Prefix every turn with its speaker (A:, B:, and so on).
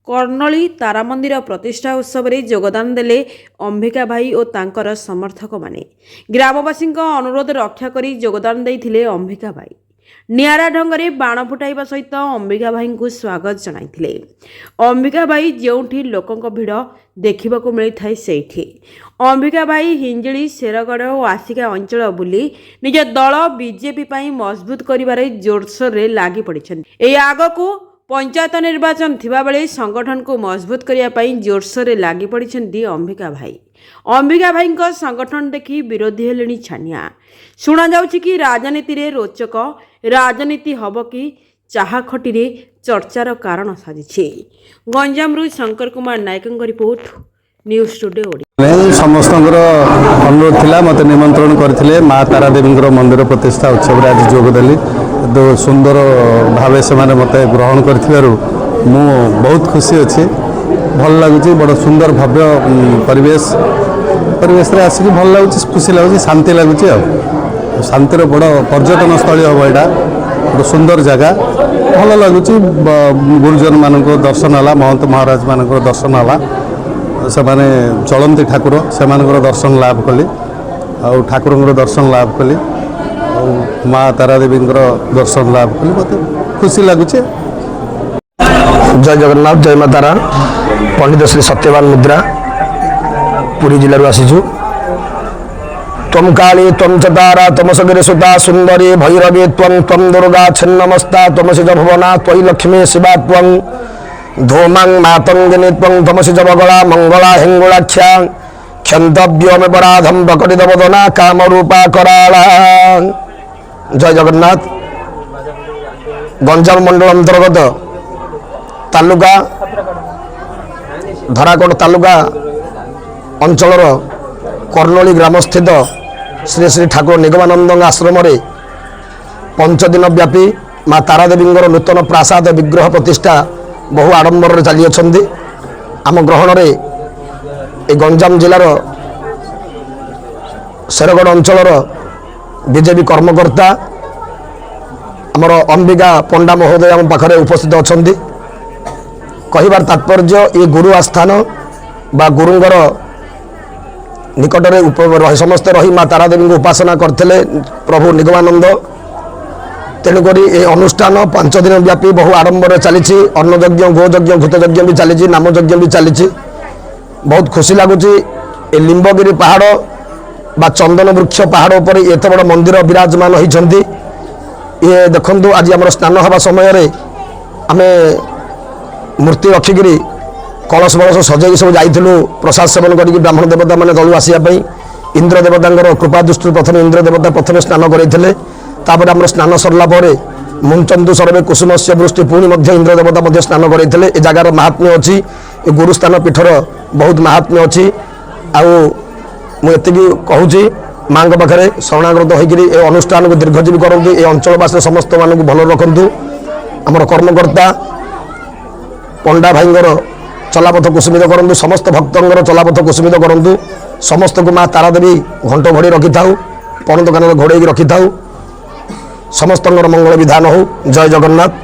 A: कर्णली तारा मंदिर प्रतिष्ठा उत्सव में योगदान देले अंबिका भाई और तांकर समर्थक माने। ग्रामवासी अनुरोध रक्षा करी योगदान देइथिले अंबिका भाई नियारा ढंगरे बाण फुटाइबा सहित अंबिका भाई को स्वागत जणाइथिले। अंबिका भाई जोंठी लोकंक भिड़ देखिबाकू मिलिथाय सेठी अंबिका भाई हिंजिली शेरगढ़ और आसिका अंचल बुली निज दल बीजेपी पाई मजबूत करिबारे जोरसोर रे लागी पड़िछन्ति। ए आगकू पंचायत निर्वाचन थिबा बेले संगठन को मजबूत करने जोरसोर लगी पड़ती अंबिका भाई। अंबिका भाई संगठन देखी विरोधी हेले छानिया। शुणा जाउछि कि राजनीति रे रोचक राजनीति हब कि चाहा खटी रे चर्चार कारण साजिछि। गंजामरु Shankar Kumar Nayak report news today Odia.
B: समस्त अनुरोध थिला मते निमंत्रण करथिले माँ तारा देवी मंदिर प्रतिष्ठा उत्सव रे आज जोगदेली तो सुंदर भावे से माने मते ग्रहण करथिबारु मु बहुत खुशी अछि। भल लागुछि बड़ सुंदर भव्य परिवेश रे आसिक भल लागुछि खुशी लागुछि शांति लागुछि। आ शांतिर बड़ पर्यटन स्थली हम एटा बड़ सुंदर जगह भल लागुछि। गुरुजन मानको दर्शन होला महंत महाराज मानको दर्शन होला से माने चलंती ठाकुर से दर्शन लाभ कली आ ठाकुर दर्शन लाभ कली माँ तारा देवी दर्शन लाभ कली मत खुशी लगुच।
C: जय जगन्नाथ जय माँ तारा। पंडित श्री सत्यवान मुद्रा पुरी जिलू आसीचु। तम काली तम च तारा तम सगिरे सुता सुंदरी भैरवी त्वं तम दुर्गा छिन्नमस्ता तमसी च भुवना त्वयि लक्ष्मी शिवा त्वं धूमं मातंगिनी त्वं तमसी च बगला मंगला हिंगुलाख्या क्षंतव्योमे पराधम प्रकटित वदना कामरूपा कराला। जय जगन्नाथ। गंजाम मंडल अंतर्गत तालुका धराकोट तालुका अंचल कर्णली ग्राम स्थित श्री श्री ठाकुर निगमानंद आश्रम 5 दिन व्यापी माँ तारा देवी नूतन प्रासाद विग्रह प्रतिष्ठा बहु आडंबर चली आम ग्रहण में गंजाम जिलार शेरगढ़ अंचल बीजेपी कर्मकर्ता आमर अंबिका पंडा महोदय आम पाखरे उपस्थित अच्छा। कहिबार तात्पर्य ये गुरु आस्थान बा गुरुंगर निकट में समस्ते रही माँ तारा देवी को उपासना करते प्रभु निगमानंद। तेणुक ये अनुष्ठान 5 दिन व्यापी बहु आडंबर चली अन्नयज्ञ गोयज्ञ घृतयज्ञ भी चली नामयज्ञ भी चली। बहुत खुशी लगुच। ए लिंबगिरी पहाड़ बा चंदन वृक्ष पहाड़ पर एत बड़ मंदिर विराजमान होती। ये देखु आज आम स्नान हवा समय आम मूर्ति रखिकी कलश बलश सजैक सब जाइलु प्रसाद सेवन कर ब्राह्मण देवता मैंने तलू आसवाई इंद्र देवता कृपा दृष्टि प्रथम इंद्र देवता प्रथम स्नान करते आम स्नान सरला मुंचंदु सर्वे कुसुम से वृष्टि पुणी इंद्र देवता स्नान करते। ए जगार महात्म्य अच्छी गुरुस्थान पीठर बहुत महात्म्य अच्छी। मुझे कहूँ माँ पाखे शरणागत होकर अनुष्ठान को दीर्घजीवी करूँ। ये अंचलवासी समस्त मानक भल रखु। आमर कर्मकर्ता पंडा भाई चलापथ कुसुमित करूँ। समस्त भक्तर चलापथ कुसुमित करूँ। समस्त को माँ तारा देवी घंट घोड़ी रखि था पणत कान घोड़े रखि था। समस्त मंगल विधान हो। जय जगन्नाथ।